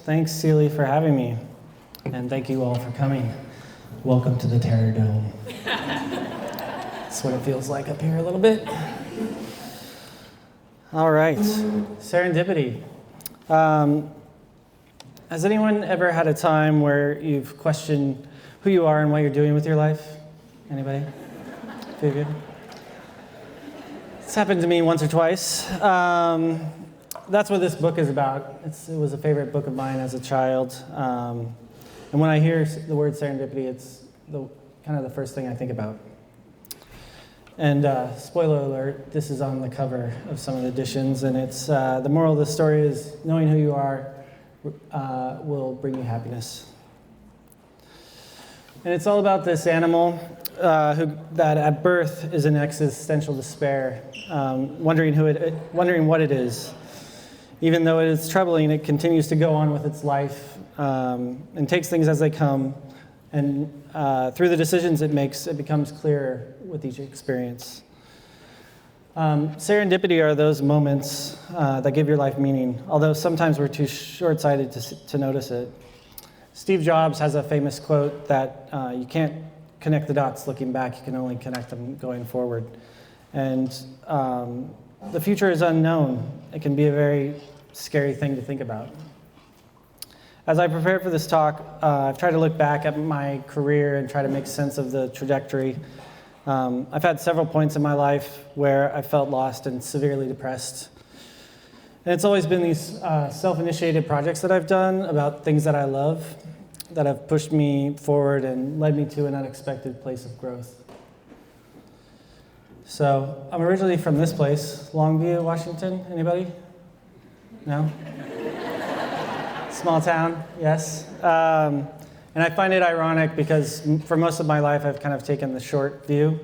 Thanks, Seeley, for having me. And thank you all for coming. Welcome to the Terror Dome. That's what it feels like up here a little bit. All right, serendipity. Has anyone ever had a time where you've questioned who you are and what you're doing with your life? Anybody? Few of you? It's happened to me once or twice. That's what this book is about. It was a favorite book of mine as a child. And when I hear the word serendipity, it's kind of the first thing I think about. And spoiler alert, this is on the cover of some of the editions, and it's the moral of the story is knowing who you are will bring you happiness. And it's all about this animal that at birth is in existential despair, wondering what it is. Even though it is troubling, it continues to go on with its life and takes things as they come. And through the decisions it makes, it becomes clearer with each experience. Serendipity are those moments that give your life meaning, although sometimes we're too short-sighted to notice it. Steve Jobs has a famous quote that you can't connect the dots looking back, you can only connect them going forward. And the future is unknown. It can be a very scary thing to think about. As I prepared for this talk, I've tried to look back at my career and try to make sense of the trajectory. I've had several points in my life where I felt lost and severely depressed. And it's always been these self-initiated projects that I've done about things that I love that have pushed me forward and led me to an unexpected place of growth. So I'm originally from this place, Longview, Washington. Anybody? No? Small town, yes. And I find it ironic because for most of my life I've kind of taken the short view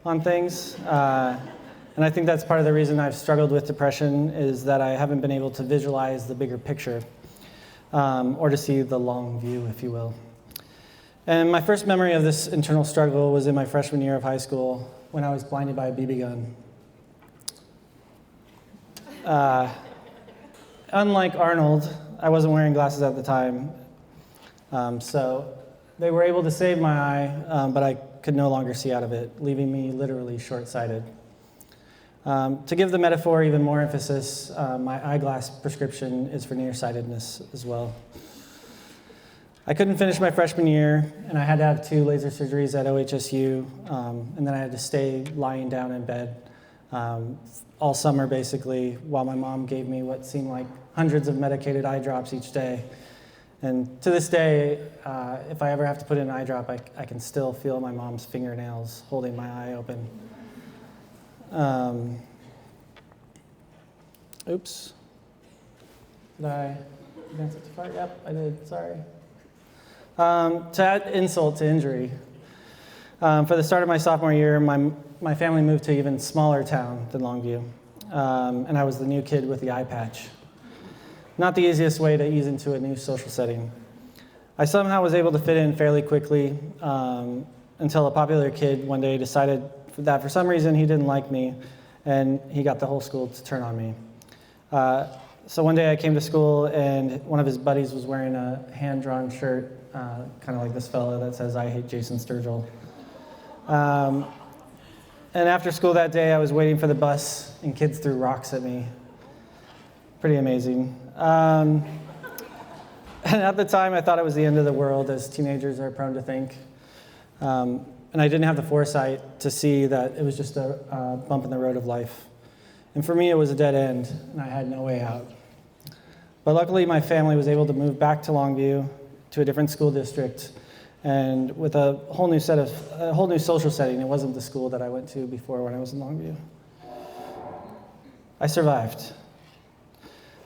on things. And I think that's part of the reason I've struggled with depression is that I haven't been able to visualize the bigger picture or to see the long view, if you will. And my first memory of this internal struggle was in my freshman year of high school when I was blinded by a BB gun. Unlike Arnold, I wasn't wearing glasses at the time, so they were able to save my eye, but I could no longer see out of it, leaving me literally short-sighted. To give the metaphor even more emphasis, my eyeglass prescription is for nearsightedness as well. I couldn't finish my freshman year, and I had to have 2 laser surgeries at OHSU, and then I had to stay lying down in bed all summer, basically, while my mom gave me what seemed like hundreds of medicated eye drops each day. And to this day, if I ever have to put in an eye drop, I can still feel my mom's fingernails holding my eye open. Oops. Did I advance it too far? Yep, I did, sorry. To add insult to injury, for the start of my sophomore year, my family moved to an even smaller town than Longview, and I was the new kid with the eye patch. Not the easiest way to ease into a new social setting. I somehow was able to fit in fairly quickly until a popular kid one day decided that for some reason he didn't like me, and he got the whole school to turn on me. So one day I came to school, and one of his buddies was wearing a hand-drawn shirt, kind of like this fellow that says, "I hate Jason Sturgill." And after school that day, I was waiting for the bus, and kids threw rocks at me. Pretty amazing. And at the time, I thought it was the end of the world, as teenagers are prone to think. And I didn't have the foresight to see that it was just a bump in the road of life. And for me, it was a dead end, and I had no way out. But luckily, my family was able to move back to Longview, to a different school district, and with a whole new social setting. It wasn't the school that I went to before when I was in Longview. I survived.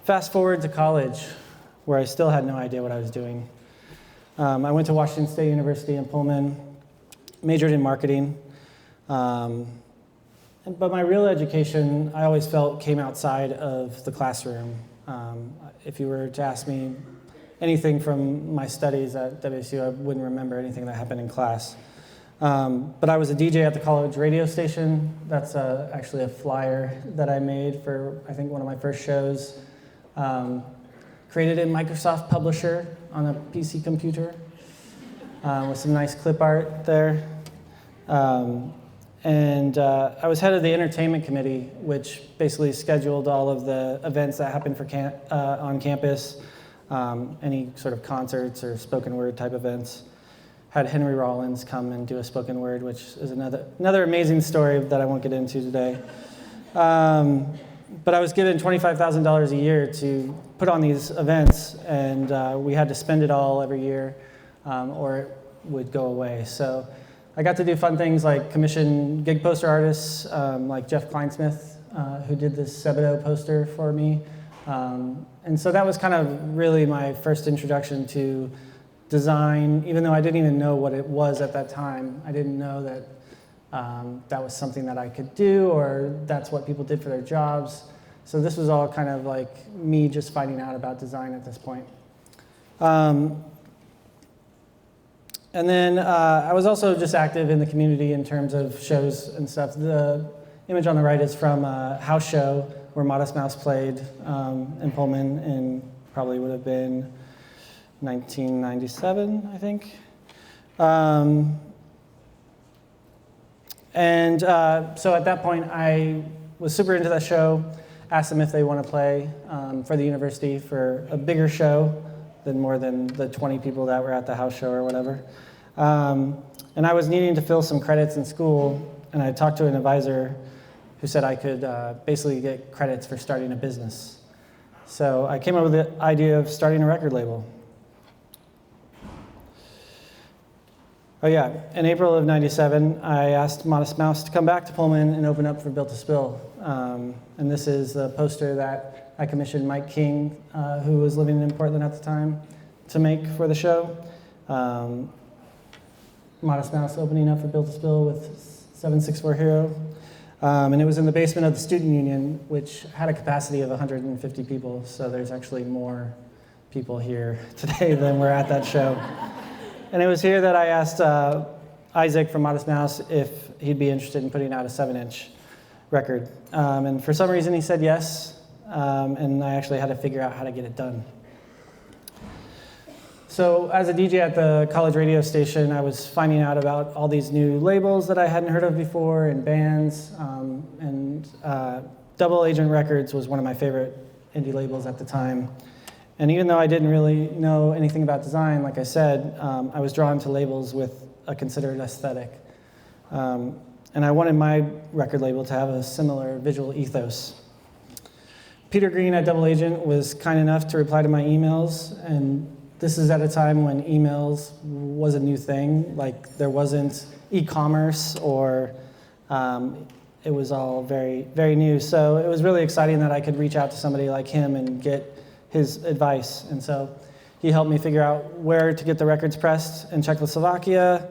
Fast forward to college, where I still had no idea what I was doing. I went to Washington State University in Pullman, majored in marketing. But my real education, I always felt, came outside of the classroom. If you were to ask me anything from my studies at WSU, I wouldn't remember anything that happened in class. But I was a DJ at the college radio station. That's actually a flyer that I made for, I think, one of my first shows. Created in Microsoft Publisher on a PC computer with some nice clip art there. And I was head of the entertainment committee, which basically scheduled all of the events that happened on campus, any sort of concerts or spoken word type events. Had Henry Rollins come and do a spoken word, which is another amazing story that I won't get into today. But I was given $25,000 a year to put on these events, and we had to spend it all every year, or it would go away. So I got to do fun things like commission gig poster artists, like Jeff Kleinsmith, who did this Sebadoh poster for me. And so that was kind of really my first introduction to design, even though I didn't even know what it was at that time. I didn't know that that was something that I could do, or that's what people did for their jobs. So this was all kind of like me just finding out about design at this point. And then I was also just active in the community in terms of shows and stuff. The image on the right is from a house show where Modest Mouse played in Pullman in probably would have been 1997, I think. So at that point, I was super into that show, asked them if they want to play for the university for a bigger show than more than the 20 people that were at the house show or whatever. And I was needing to fill some credits in school, and I talked to an advisor who said I could basically get credits for starting a business. So I came up with the idea of starting a record label. Oh yeah, in April of '97, I asked Modest Mouse to come back to Pullman and open up for Built to Spill. And this is the poster that I commissioned Mike King, who was living in Portland at the time, to make for the show. Modest Mouse opening up for Built to Spill with 764 Hero. And it was in the basement of the student union, which had a capacity of 150 people. So there's actually more people here today than were at that show. And it was here that I asked Isaac from Modest Mouse if he'd be interested in putting out a 7-inch record. And for some reason he said yes, and I actually had to figure out how to get it done. So as a DJ at the college radio station, I was finding out about all these new labels that I hadn't heard of before, and bands, and Double Agent Records was one of my favorite indie labels at the time. And even though I didn't really know anything about design, like I said, I was drawn to labels with a considered aesthetic. And I wanted my record label to have a similar visual ethos. Peter Green at Double Agent was kind enough to reply to my emails, and this is at a time when emails was a new thing. Like, there wasn't e-commerce, or it was all very, very new. So it was really exciting that I could reach out to somebody like him and get his advice. And so he helped me figure out where to get the records pressed in Czechoslovakia.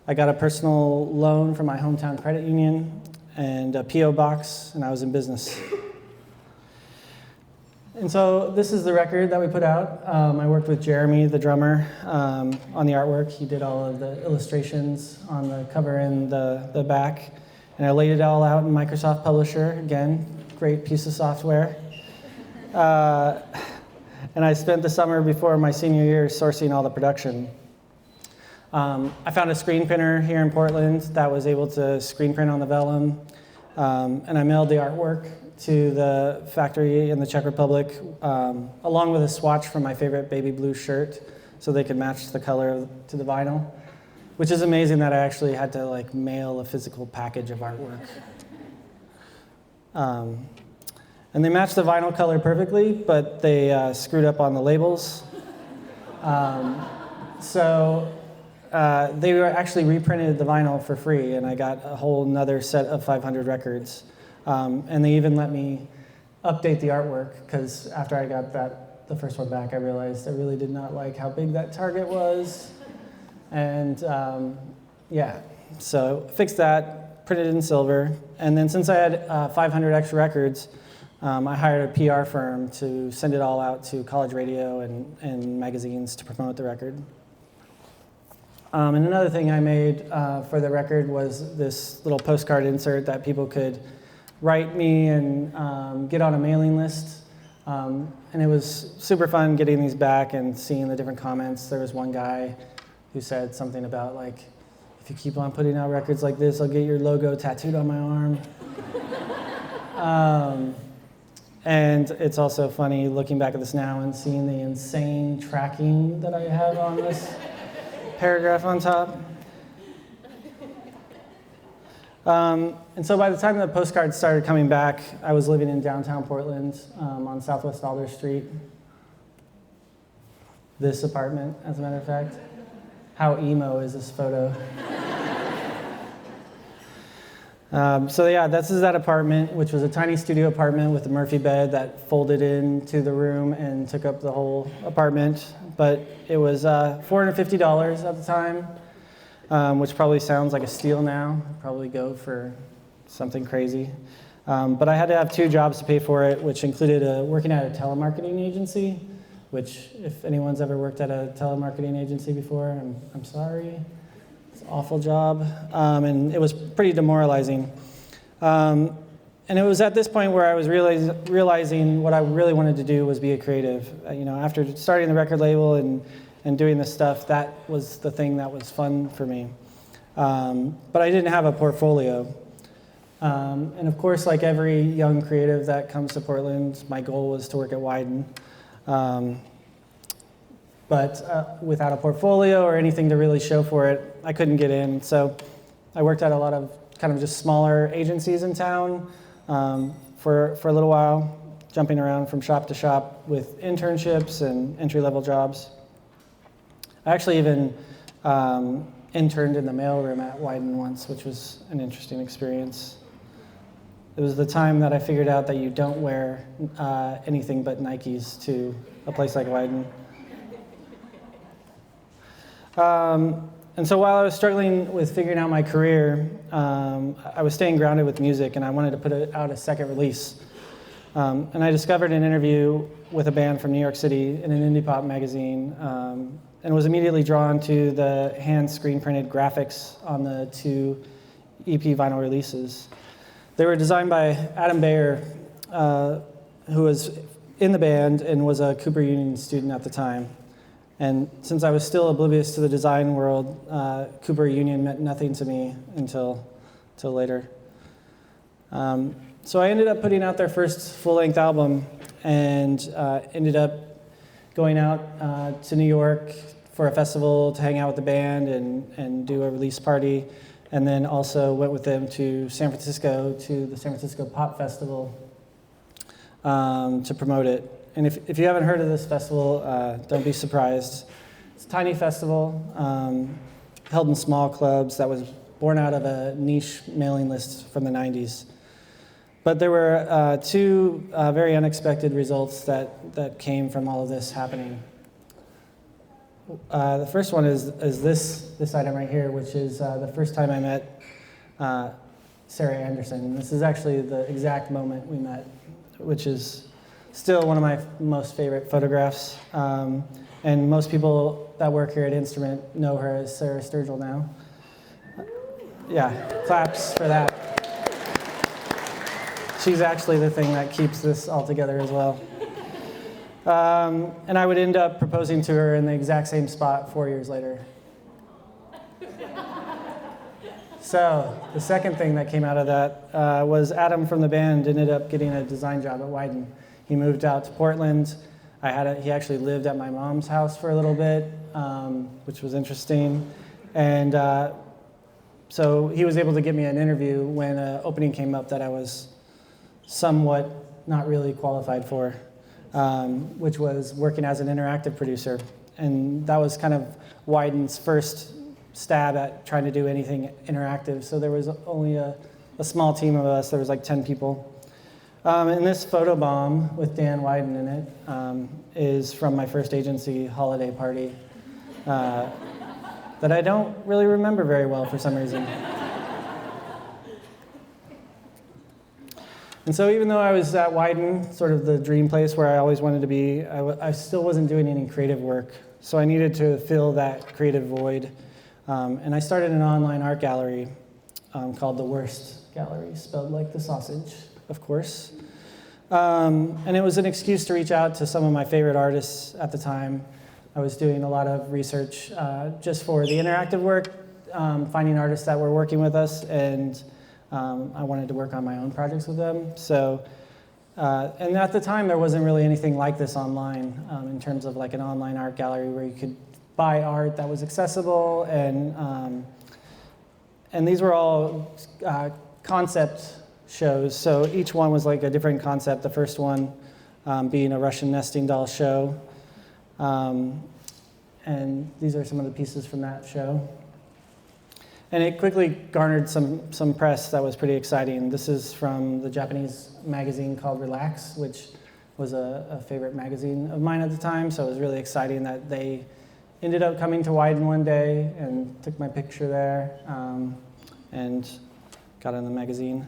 I got a personal loan from my hometown credit union and a P.O. box, and I was in business. And so this is the record that we put out. I worked with Jeremy, the drummer, on the artwork. He did all of the illustrations on the cover and the back. And I laid it all out in Microsoft Publisher. Again, great piece of software. And I spent the summer before my senior year sourcing all the production. I found a screen printer here in Portland that was able to screen print on the vellum. And I mailed the artwork to the factory in the Czech Republic, along with a swatch from my favorite baby blue shirt, so they could match the color to the vinyl, which is amazing that I actually had to like mail a physical package of artwork. And they matched the vinyl color perfectly, but they screwed up on the labels. So they were actually reprinted the vinyl for free, and I got a whole another set of 500 records. And they even let me update the artwork, because after I got the first one back, I realized I really did not like how big that target was. And yeah, so fixed that, printed it in silver. And then since I had 500 extra records, I hired a PR firm to send it all out to college radio and magazines to promote the record. And another thing I made for the record was this little postcard insert that people could write me and get on a mailing list. And it was super fun getting these back and seeing the different comments. There was one guy who said something about, like, if you keep on putting out records like this, I'll get your logo tattooed on my arm. And it's also funny looking back at this now and seeing the insane tracking that I have on this paragraph on top. And so by the time the postcards started coming back, I was living in downtown Portland on Southwest Alder Street. This apartment, as a matter of fact. How emo is this photo? So yeah, this is that apartment, which was a tiny studio apartment with a Murphy bed that folded into the room and took up the whole apartment. But it was $450 at the time, which probably sounds like a steal now. Probably go for something crazy. But I had to have 2 jobs to pay for it, which included working at a telemarketing agency, which if anyone's ever worked at a telemarketing agency before, I'm sorry. It's an awful job, and it was pretty demoralizing. And it was at this point where I was realizing what I really wanted to do was be a creative. After starting the record label and doing this stuff, that was the thing that was fun for me. But I didn't have a portfolio. And of course, like every young creative that comes to Portland, my goal was to work at Wyden. But without a portfolio or anything to really show for it, I couldn't get in. So I worked at a lot of kind of just smaller agencies in town for a little while, jumping around from shop to shop with internships and entry-level jobs. I actually even interned in the mailroom at Wyden once, which was an interesting experience. It was the time that I figured out that you don't wear anything but Nikes to a place like Wyden. And so while I was struggling with figuring out my career, I was staying grounded with music, and I wanted to put out a second release. And I discovered an interview with a band from New York City in an indie pop magazine, and was immediately drawn to the hand screen-printed graphics on the 2 EP vinyl releases. They were designed by Adam Bayer, who was in the band and was a Cooper Union student at the time. And since I was still oblivious to the design world, Cooper Union meant nothing to me until later. So I ended up putting out their first full-length album and ended up going out to New York for a festival to hang out with the band and do a release party, and then also went with them to San Francisco to the San Francisco Pop Festival to promote it. And if you haven't heard of this festival, don't be surprised. It's a tiny festival held in small clubs that was born out of a niche mailing list from the 90s. But there were 2 very unexpected results that came from all of this happening. The first one is this item right here, which is the first time I met Sarah Anderson. This is actually the exact moment we met, which is still one of my most favorite photographs. And most people that work here at Instrument know her as Sarah Sturgill now. Yeah, claps for that. She's actually the thing that keeps this all together as well. And I would end up proposing to her in the exact same spot 4 years later. So the second thing that came out of that was Adam from the band ended up getting a design job at Wyden. He moved out to Portland. He actually lived at my mom's house for a little bit, which was interesting. And so he was able to get me an interview when an opening came up that I was somewhat not really qualified for, which was working as an interactive producer. And that was kind of Wyden's first stab at trying to do anything interactive. So there was only a small team of us. There was like 10 people. And this photo bomb with Dan Wyden in it is from my first agency holiday party that I don't really remember very well for some reason. And so even though I was at Wyden, sort of the dream place where I always wanted to be, I still wasn't doing any creative work. So I needed to fill that creative void. And I started an online art gallery called The Worst Gallery, spelled like the sausage, of course. And it was an excuse to reach out to some of my favorite artists at the time. I was doing a lot of research just for the interactive work, finding artists that were working with us, and I wanted to work on my own projects with them. So, and at the time, there wasn't really anything like this online in terms of like an online art gallery where you could buy art that was accessible, and these were all concept shows. So each one was like a different concept. The first one being a Russian nesting doll show. And these are some of the pieces from that show. And it quickly garnered some press that was pretty exciting. This is from the Japanese magazine called Relax, which was a favorite magazine of mine at the time. So it was really exciting that they ended up coming to Wyden one day and took my picture there and got in the magazine.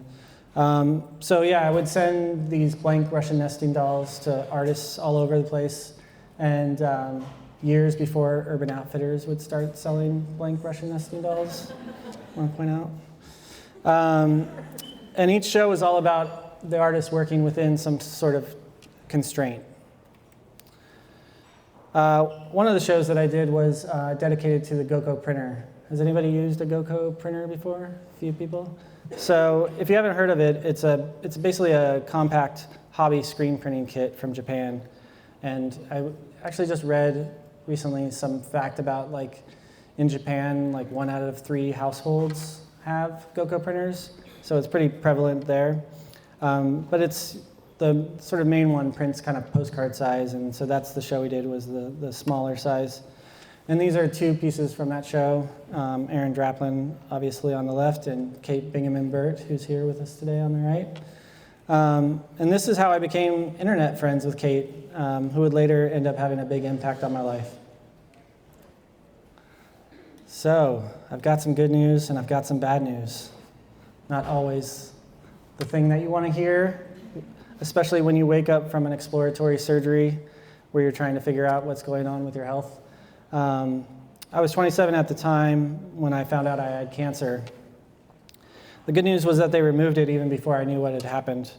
So yeah, I would send these blank Russian nesting dolls to artists all over the place. And years before Urban Outfitters would start selling blank Russian nesting dolls, I want to point out. And each show was all about the artist working within some sort of constraint. One of the shows that I did was dedicated to the GoCo printer. Has anybody used a GoCo printer before? A few people? So if you haven't heard of it, it's basically a compact hobby screen printing kit from Japan. And I actually just read recently some fact about, like, in Japan, like 1 out of 3 households have GoCo printers, so it's pretty prevalent there. But it's the sort of main one prints kind of postcard size, and so that's the show we did, was the smaller size. And these are 2 pieces from that show. Aaron Draplin, obviously, on the left, and Kate Bingaman-Burt, who's here with us today on the right. And this is how I became internet friends with Kate, who would later end up having a big impact on my life. So, I've got some good news and I've got some bad news. Not always the thing that you want to hear, especially when you wake up from an exploratory surgery where you're trying to figure out what's going on with your health. I was 27 at the time when I found out I had cancer. The good news was that they removed it even before I knew what had happened.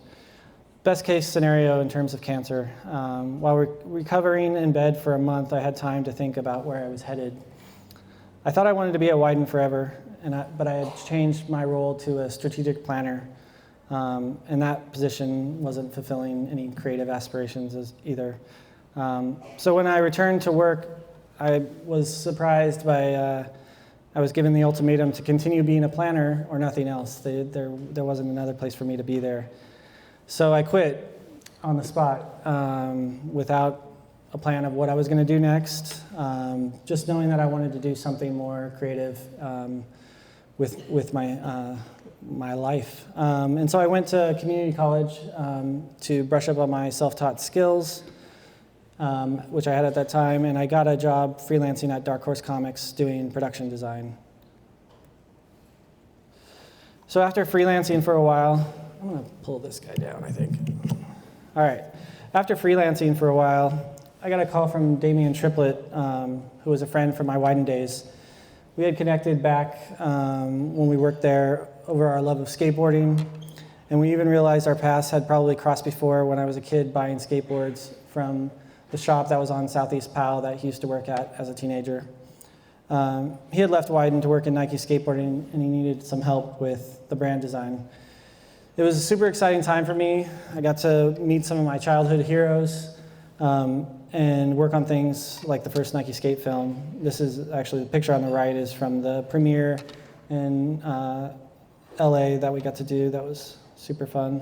Best case scenario in terms of cancer. While recovering in bed for a month, I had time to think about where I was headed. I thought I wanted to be at Wyden forever, but I had changed my role to a strategic planner, and that position wasn't fulfilling any creative aspirations either. So when I returned to work, I was surprised by I was given the ultimatum to continue being a planner or nothing else. There wasn't another place for me to be there. So I quit on the spot without a plan of what I was going to do next, just knowing that I wanted to do something more creative with my life. And so I went to community college to brush up on my self-taught skills, which I had at that time, and I got a job freelancing at Dark Horse Comics doing production design. So after freelancing for a while, I'm going to pull this guy down, I think. All right. After freelancing for a while, I got a call from Damian Triplett, who was a friend from my Wyden days. We had connected back when we worked there over our love of skateboarding, and we even realized our paths had probably crossed before when I was a kid buying skateboards from the shop that was on Southeast Powell that he used to work at as a teenager. He had left Wyden to work in Nike skateboarding, and he needed some help with the brand design. It was a super exciting time for me. I got to meet some of my childhood heroes and work on things like the first Nike skate film. This is actually, the picture on the right is from the premiere in LA that we got to do. That was super fun.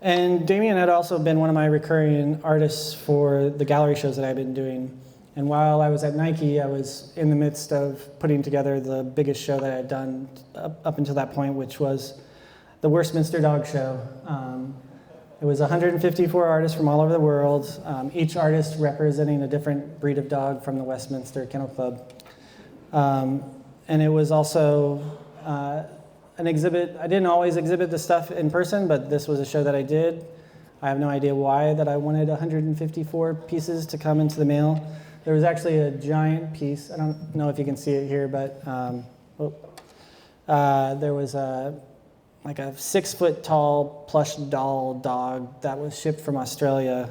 And Damien had also been one of my recurring artists for the gallery shows that I've been doing. And while I was at Nike, I was in the midst of putting together the biggest show that I had done up until that point, which was the Westminster Dog Show. It was 154 artists from all over the world, each artist representing a different breed of dog from the Westminster Kennel Club. And it was also an exhibit. I didn't always exhibit the stuff in person, but this was a show that I did. I have no idea why that I wanted 154 pieces to come into the mail. There was actually a giant piece. I don't know if you can see it here, but there was like a 6-foot-tall plush doll dog that was shipped from Australia.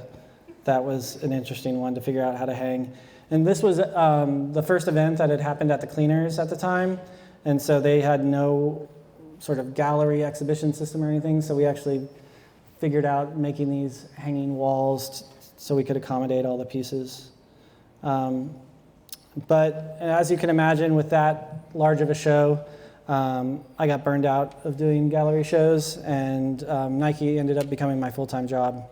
That was an interesting one to figure out how to hang. And this was the first event that had happened at the Cleaners at the time, and so they had no sort of gallery exhibition system or anything, so we actually figured out making these hanging walls so we could accommodate all the pieces. But as you can imagine, with that large of a show, I got burned out of doing gallery shows, and Nike ended up becoming my full-time job.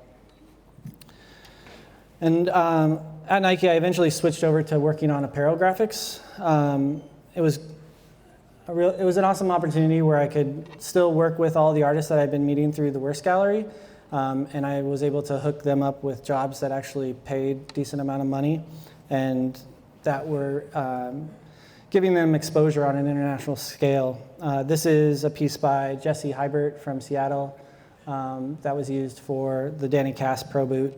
And at Nike, I eventually switched over to working on apparel graphics. It was an awesome opportunity where I could still work with all the artists that I've been meeting through the Worst Gallery, and I was able to hook them up with jobs that actually paid a decent amount of money, and that were giving them exposure on an international scale. This is a piece by Jesse Hybert from Seattle that was used for the Danny Cass Pro Boot.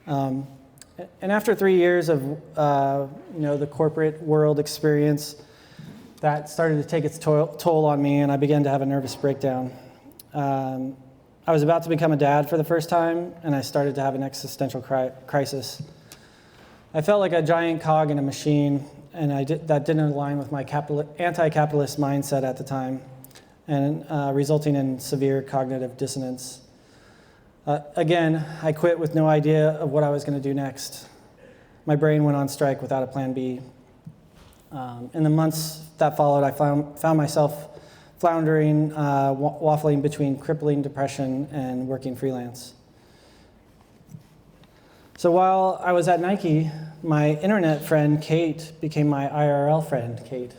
And after 3 years of the corporate world experience, that started to take its toll on me, and I began to have a nervous breakdown. I was about to become a dad for the first time, and I started to have an existential crisis. I felt like a giant cog in a machine, and that didn't align with my anti-capitalist mindset at the time, and resulting in severe cognitive dissonance. Again, I quit with no idea of what I was going to do next. My brain went on strike without a plan B. In the months that followed, I found myself floundering, waffling between crippling depression and working freelance. So while I was at Nike, my internet friend, Kate, became my IRL friend, Kate.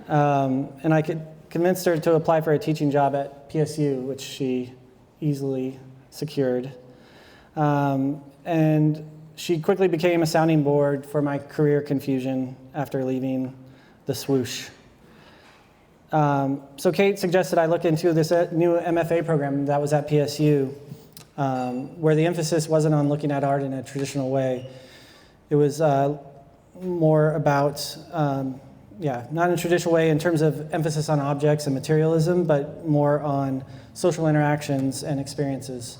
And I convinced her to apply for a teaching job at PSU, which she easily secured. And she quickly became a sounding board for my career confusion after leaving the swoosh. So Kate suggested I look into this new MFA program that was at PSU, where the emphasis wasn't on looking at art in a traditional way. It was more about, not in a traditional way in terms of emphasis on objects and materialism, but more on social interactions and experiences.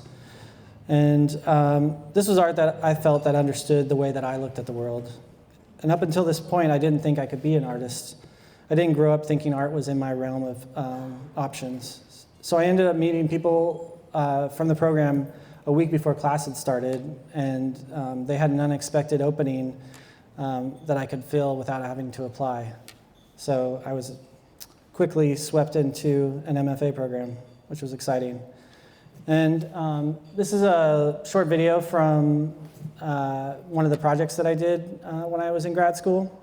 And this was art that I felt that understood the way that I looked at the world. And up until this point, I didn't think I could be an artist. I didn't grow up thinking art was in my realm of options. So I ended up meeting people from the program a week before class had started, and they had an unexpected opening that I could fill without having to apply. So I was quickly swept into an MFA program, which was exciting. And this is a short video from one of the projects that I did when I was in grad school.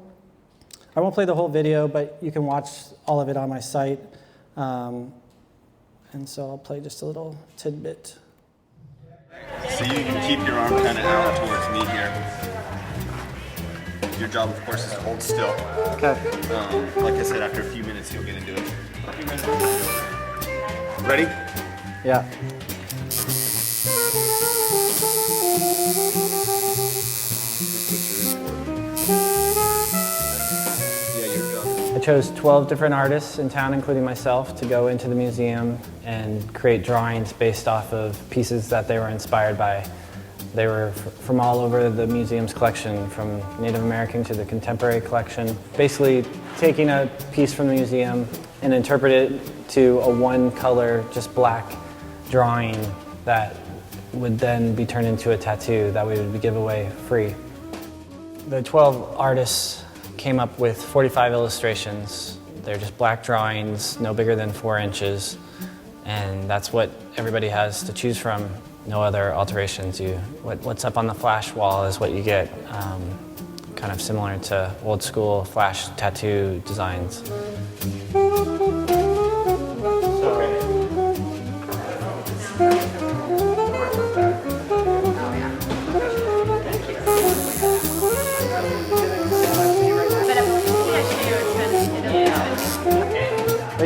I won't play the whole video, but you can watch all of it on my site. And so I'll play just a little tidbit. So you can keep your arm kind of out towards me here. Your job, of course, is to hold still. Okay. Like I said, after a few minutes, you'll get into it. Ready? Yeah. I chose 12 different artists in town, including myself, to go into the museum and create drawings based off of pieces that they were inspired by. They were from all over the museum's collection, from Native American to the contemporary collection. Basically taking a piece from the museum and interpret it to a one-color, just black drawing that would then be turned into a tattoo that we would give away free. The 12 artists came up with 45 illustrations. They're just black drawings, no bigger than 4 inches, and that's what everybody has to choose from. No other alterations. What's up on the flash wall is what you get, kind of similar to old school flash tattoo designs. So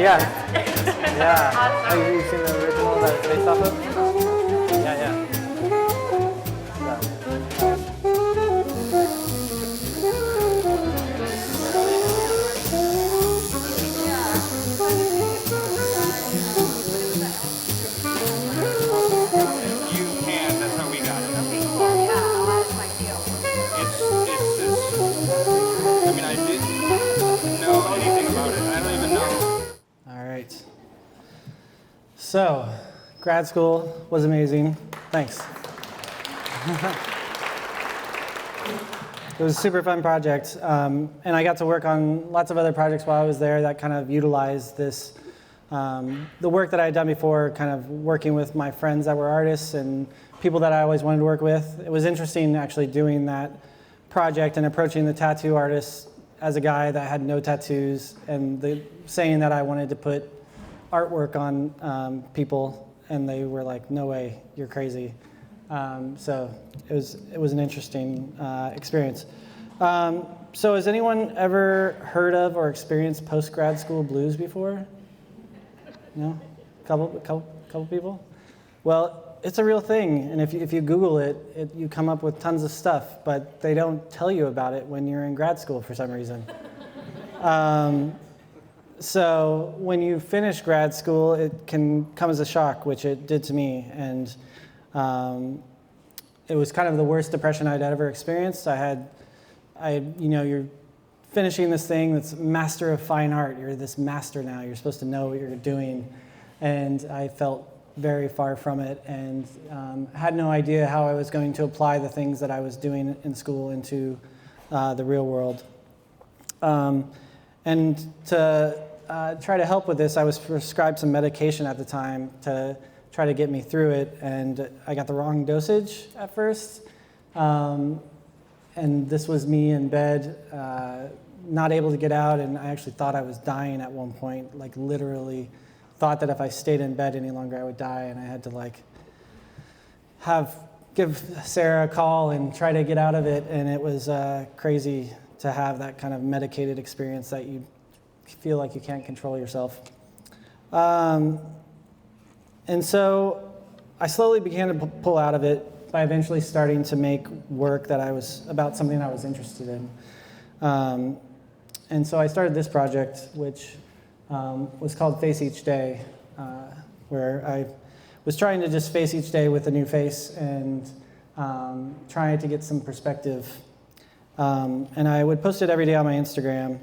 Yeah. Yeah. Have you seen the original that it's based off of? Yeah, yeah. You can. That's how we got it. Okay, cool. Yeah, that's my deal. It's this. I mean, I didn't know anything about it. I don't even know. All right. So, grad school was amazing. Thanks. It was a super fun project, and I got to work on lots of other projects while I was there that kind of utilized this, the work that I had done before, kind of working with my friends that were artists and people that I always wanted to work with. It was interesting actually doing that project and approaching the tattoo artists as a guy that had no tattoos and saying that I wanted to put artwork on people, and they were like, "No way, you're crazy." So it was an interesting experience. So has anyone ever heard of or experienced post-grad school blues before? No? Couple people? Well, it's a real thing, and if you Google it, you come up with tons of stuff, but they don't tell you about it when you're in grad school for some reason. So when you finish grad school, it can come as a shock, which it did to me, and it was kind of the worst depression I'd ever experienced. You're finishing this thing that's master of fine art. You're this master now. You're supposed to know what you're doing, and I felt very far from it, and had no idea how I was going to apply the things that I was doing in school into the real world. And to try to help with this, I was prescribed some medication at the time to try to get me through it, and I got the wrong dosage at first. And this was me in bed, not able to get out, and I actually thought I was dying at one point, like literally thought that if I stayed in bed any longer I would die, and I had to give Sarah a call and try to get out of it, and it was crazy to have that kind of medicated experience that you feel like you can't control yourself. And so I slowly began to pull out of it by eventually starting to make work that about something I was interested in. And so I started this project, which was called Face Each Day, where I was trying to just face each day with a new face and trying to get some perspective. And I would post it every day on my Instagram.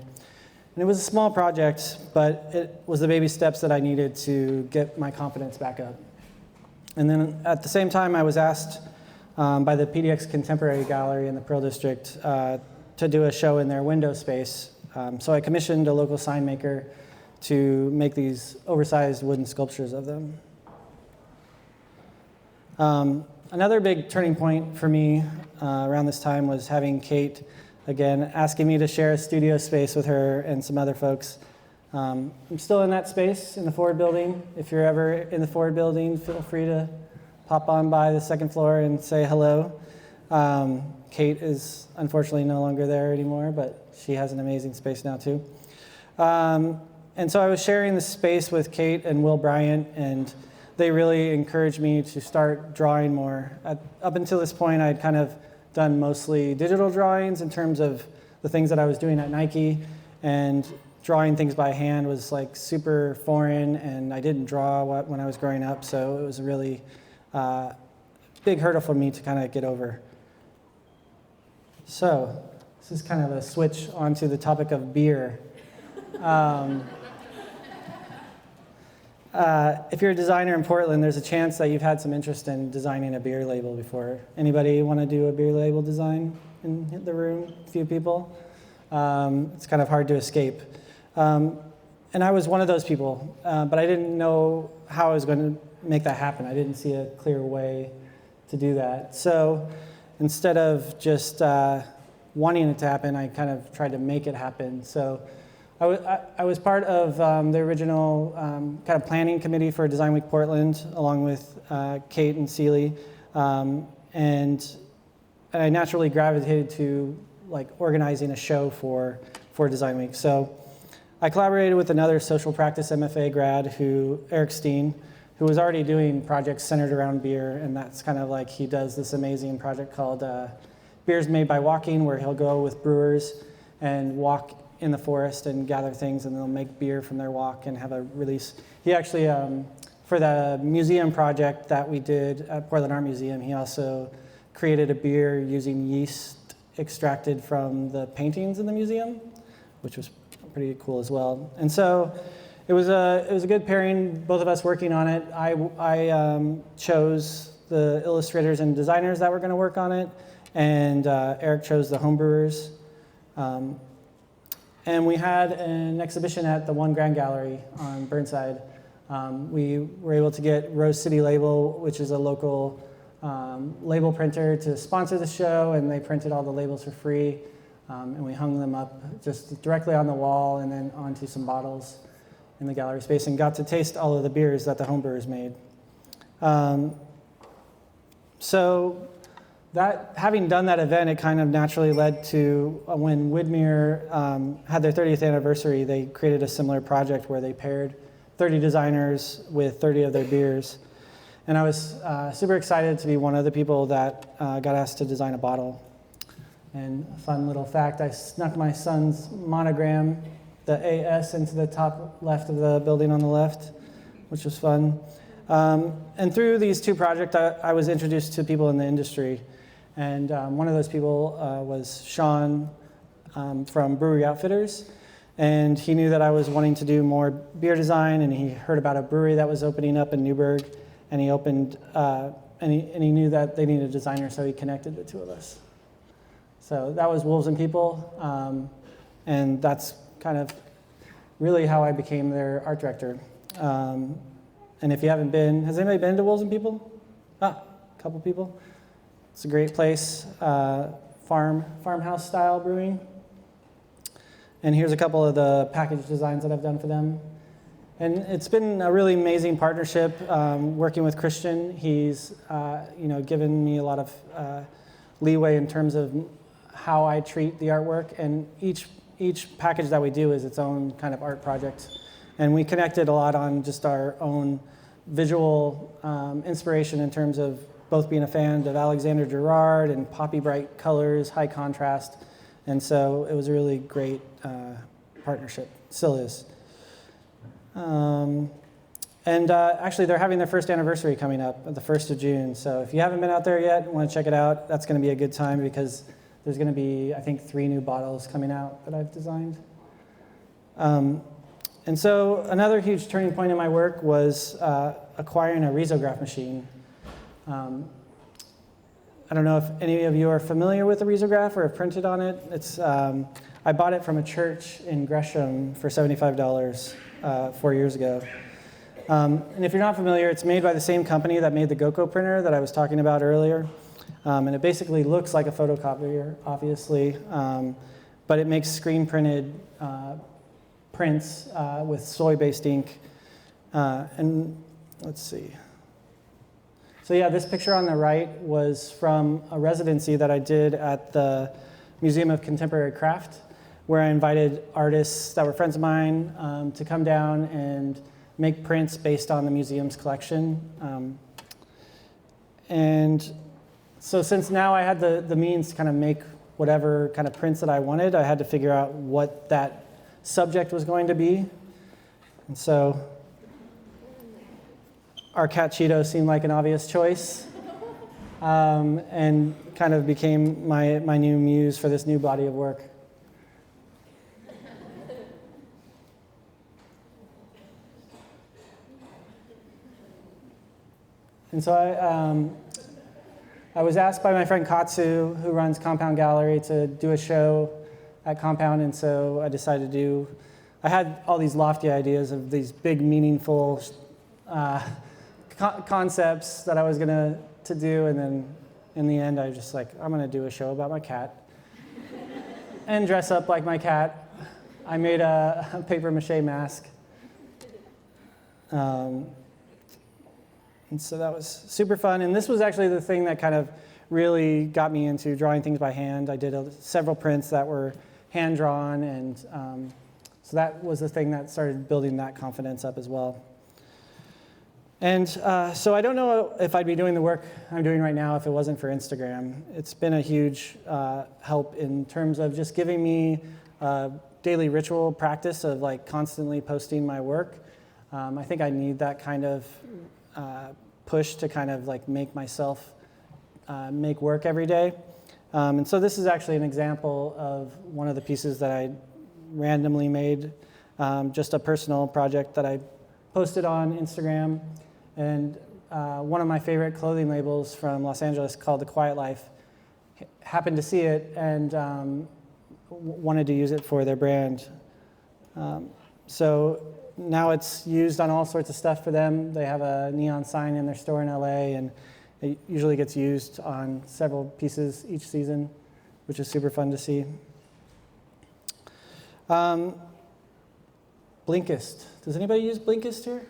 And it was a small project, but it was the baby steps that I needed to get my confidence back up. And then at the same time, I was asked by the PDX Contemporary Gallery in the Pearl District to do a show in their window space. So I commissioned a local sign maker to make these oversized wooden sculptures of them. Another big turning point for me around this time was having Kate, again, asking me to share a studio space with her and some other folks. I'm still in that space in the Ford building. If you're ever in the Ford building, feel free to pop on by the second floor and say hello. Kate is unfortunately no longer there anymore, but she has an amazing space now too. And so I was sharing the space with Kate and Will Bryant, and they really encouraged me to start drawing more. Up until this point, I'd kind of done mostly digital drawings in terms of the things that I was doing at Nike, and drawing things by hand was like super foreign, and I didn't draw when I was growing up, so it was a really big hurdle for me to kind of get over. So this is kind of a switch onto the topic of beer. If you're a designer in Portland, there's a chance that you've had some interest in designing a beer label before. Anybody want to do a beer label design in the room? A few people? It's kind of hard to escape. And I was one of those people, but I didn't know how I was going to make that happen. I didn't see a clear way to do that. So instead of just wanting it to happen, I kind of tried to make it happen. So I was part of the original kind of planning committee for Design Week Portland, along with Kate and Seeley, and I naturally gravitated to like organizing a show for Design Week. So I collaborated with another social practice MFA grad, Eric Steen, who was already doing projects centered around beer, and that's kind of like he does this amazing project called Beers Made by Walking, where he'll go with brewers and walk in the forest and gather things, and they'll make beer from their walk and have a release. He actually, for the museum project that we did at Portland Art Museum, he also created a beer using yeast extracted from the paintings in the museum, which was pretty cool as well. And so it was a good pairing, both of us working on it. I chose the illustrators and designers that were going to work on it, and Eric chose the homebrewers. And we had an exhibition at the One Grand Gallery on Burnside. We were able to get Rose City Label, which is a local label printer, to sponsor the show, and they printed all the labels for free. And we hung them up just directly on the wall and then onto some bottles in the gallery space, and got to taste all of the beers that the homebrewers made. So that, having done that event, it kind of naturally led to when Widmer had their 30th anniversary, they created a similar project where they paired 30 designers with 30 of their beers. And I was super excited to be one of the people that got asked to design a bottle. And a fun little fact, I snuck my son's monogram, the AS, into the top left of the building on the left, which was fun. And through these two projects, I was introduced to people in the industry. And one of those people was Sean from Brewery Outfitters. And he knew that I was wanting to do more beer design, and he heard about a brewery that was opening up in Newburgh. And he opened, and he knew that they needed a designer, so he connected the two of us. So that was Wolves and People, and that's kind of really how I became their art director. And if you haven't been, has anybody been to Wolves and People? A couple people. It's a great place, farmhouse style brewing. And here's a couple of the package designs that I've done for them. And it's been a really amazing partnership working with Christian. He's given me a lot of leeway in terms of how I treat the artwork, and each package that we do is its own kind of art project. And we connected a lot on just our own visual inspiration in terms of both being a fan of Alexander Gerard and poppy bright colors, high contrast. And so it was a really great partnership, still is. Actually, they're having their first anniversary coming up at the 1st of June. So if you haven't been out there yet and want to check it out, that's going to be a good time, because there's going to be, I think, 3 new bottles coming out that I've designed. And so another huge turning point in my work was acquiring a risograph machine. I don't know if any of you are familiar with a risograph or have printed on it. It's I bought it from a church in Gresham for $75 4 years ago. And if you're not familiar, it's made by the same company that made the GoCo printer that I was talking about earlier. And it basically looks like a photocopier, obviously, but it makes screen-printed prints with soy-based ink. And let's see. So yeah, this picture on the right was from a residency that I did at the Museum of Contemporary Craft, where I invited artists that were friends of mine to come down and make prints based on the museum's collection. And so since now I had the means to kind of make whatever kind of prints that I wanted, I had to figure out what that subject was going to be. And so our cat Cheeto seemed like an obvious choice, and kind of became my new muse for this new body of work. And so I was asked by my friend Katsu, who runs Compound Gallery, to do a show at Compound, and so I decided to do, I had all these lofty ideas of these big, meaningful concepts that I was going to do, and then in the end, I was just like, I'm going to do a show about my cat and dress up like my cat. I made a paper mache mask. And so that was super fun. And this was actually the thing that kind of really got me into drawing things by hand. I did several prints that were hand-drawn, and So that was the thing that started building that confidence up as well. And so I don't know if I'd be doing the work I'm doing right now if it wasn't for Instagram. It's been a huge help in terms of just giving me a daily ritual practice of like constantly posting my work. I think I need that kind of push to kind of like make myself make work every day. And so this is actually an example of one of the pieces that I randomly made, just a personal project that I posted on Instagram. And one of my favorite clothing labels from Los Angeles called The Quiet Life happened to see it and wanted to use it for their brand. So now it's used on all sorts of stuff for them. They have a neon sign in their store in LA, and it usually gets used on several pieces each season, which is super fun to see. Blinkist. Does anybody use Blinkist here?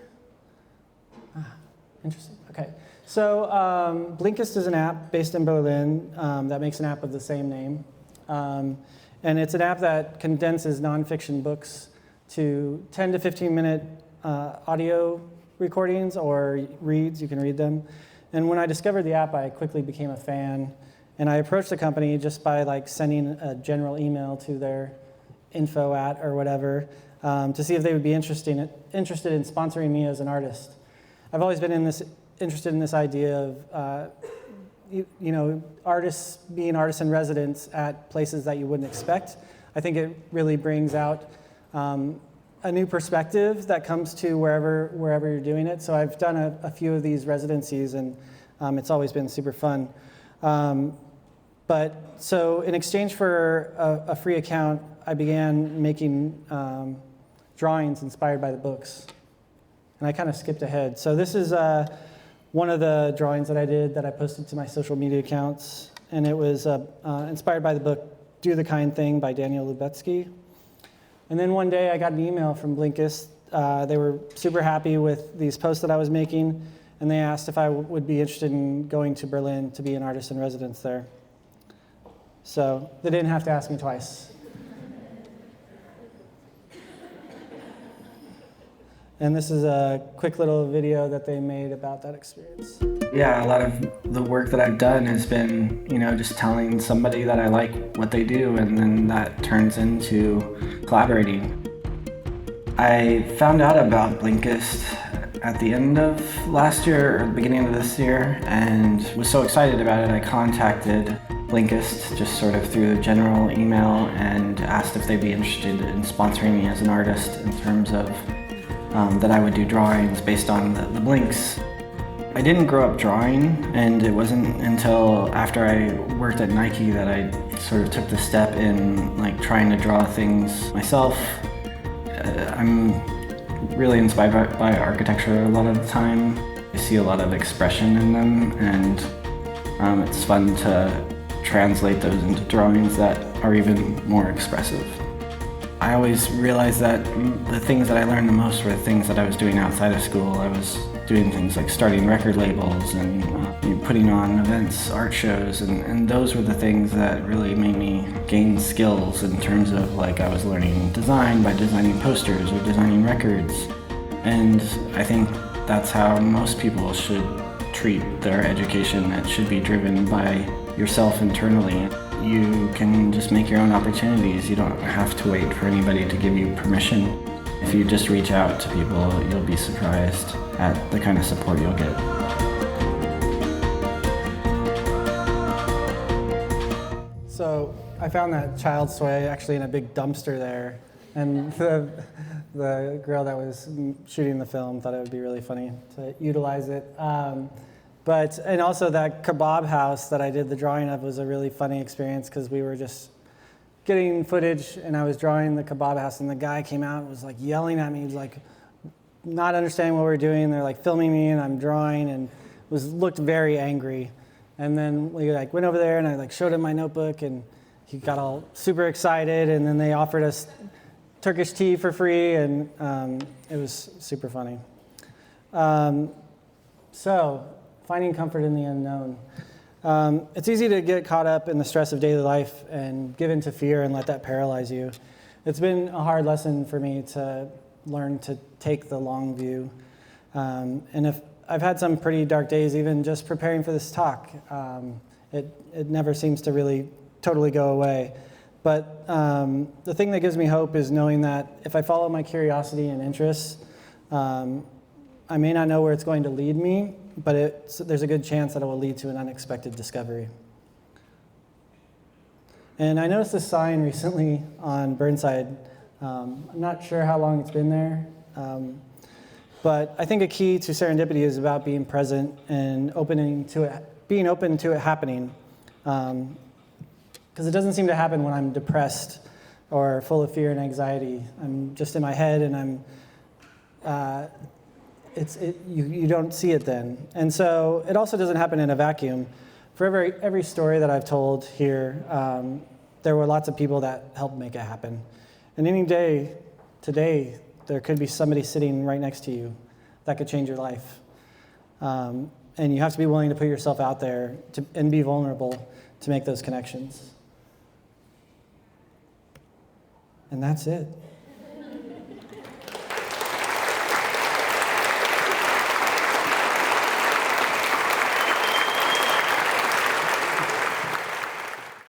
Interesting. Okay. So Blinkist is an app based in Berlin that makes an app of the same name. And it's an app that condenses nonfiction books to 10 to 15-minute audio recordings or reads. You can read them. And when I discovered the app, I quickly became a fan. And I approached the company just by like sending a general email to their info @ or whatever to see if they would be interested in sponsoring me as an artist. I've always been interested in this idea of artists being artists in residence at places that you wouldn't expect. I think it really brings out a new perspective that comes to wherever you're doing it. So I've done a few of these residencies, and it's always been super fun. But so in exchange for a free account, I began making drawings inspired by the books. And I kind of skipped ahead. So this is one of the drawings that I did that I posted to my social media accounts. And it was inspired by the book Do the Kind Thing by Daniel Lubetzky. And then one day I got an email from Blinkist. They were super happy with these posts that I was making. And they asked if I would be interested in going to Berlin to be an artist in residence there. So they didn't have to ask me twice. And this is a quick little video that they made about that experience. Yeah, a lot of the work that I've done has been, just telling somebody that I like what they do, and then that turns into collaborating. I found out about Blinkist at the end of last year or the beginning of this year and was so excited about it. I contacted Blinkist just sort of through the general email and asked if they'd be interested in sponsoring me as an artist in terms of that I would do drawings based on the blinks. I didn't grow up drawing, and it wasn't until after I worked at Nike that I sort of took the step in like trying to draw things myself. I'm really inspired by architecture a lot of the time. I see a lot of expression in them, and it's fun to translate those into drawings that are even more expressive. I always realized that the things that I learned the most were the things that I was doing outside of school. I was doing things like starting record labels and putting on events, art shows, and those were the things that really made me gain skills in terms of like I was learning design by designing posters or designing records. And I think that's how most people should treat their education. It should be driven by yourself internally. You can just make your own opportunities. You don't have to wait for anybody to give you permission. If you just reach out to people, you'll be surprised at the kind of support you'll get. So I found that child's toy actually in a big dumpster there. And the girl that was shooting the film thought it would be really funny to utilize it. And also that kebab house that I did the drawing of was a really funny experience because we were just getting footage and I was drawing the kebab house and the guy came out and was like yelling at me. He was like not understanding what we were doing. They're like filming me and I'm drawing and looked very angry. And then we like went over there and I like showed him my notebook and he got all super excited and then they offered us Turkish tea for free and it was super funny. So finding comfort in the unknown. It's easy to get caught up in the stress of daily life and give in to fear and let that paralyze you. It's been a hard lesson for me to learn to take the long view. And if I've had some pretty dark days, even just preparing for this talk. It never seems to really totally go away. But the thing that gives me hope is knowing that if I follow my curiosity and interests, I may not know where it's going to lead me, but there's a good chance that it will lead to an unexpected discovery. And I noticed this sign recently on Burnside. I'm not sure how long it's been there, but I think a key to serendipity is about being present and being open to it happening. Because it doesn't seem to happen when I'm depressed or full of fear and anxiety. I'm just in my head, and you don't see it then. And so it also doesn't happen in a vacuum. For every story that I've told here, there were lots of people that helped make it happen. And any day, today, there could be somebody sitting right next to you that could change your life. And you have to be willing to put yourself out there and be vulnerable to make those connections. And that's it.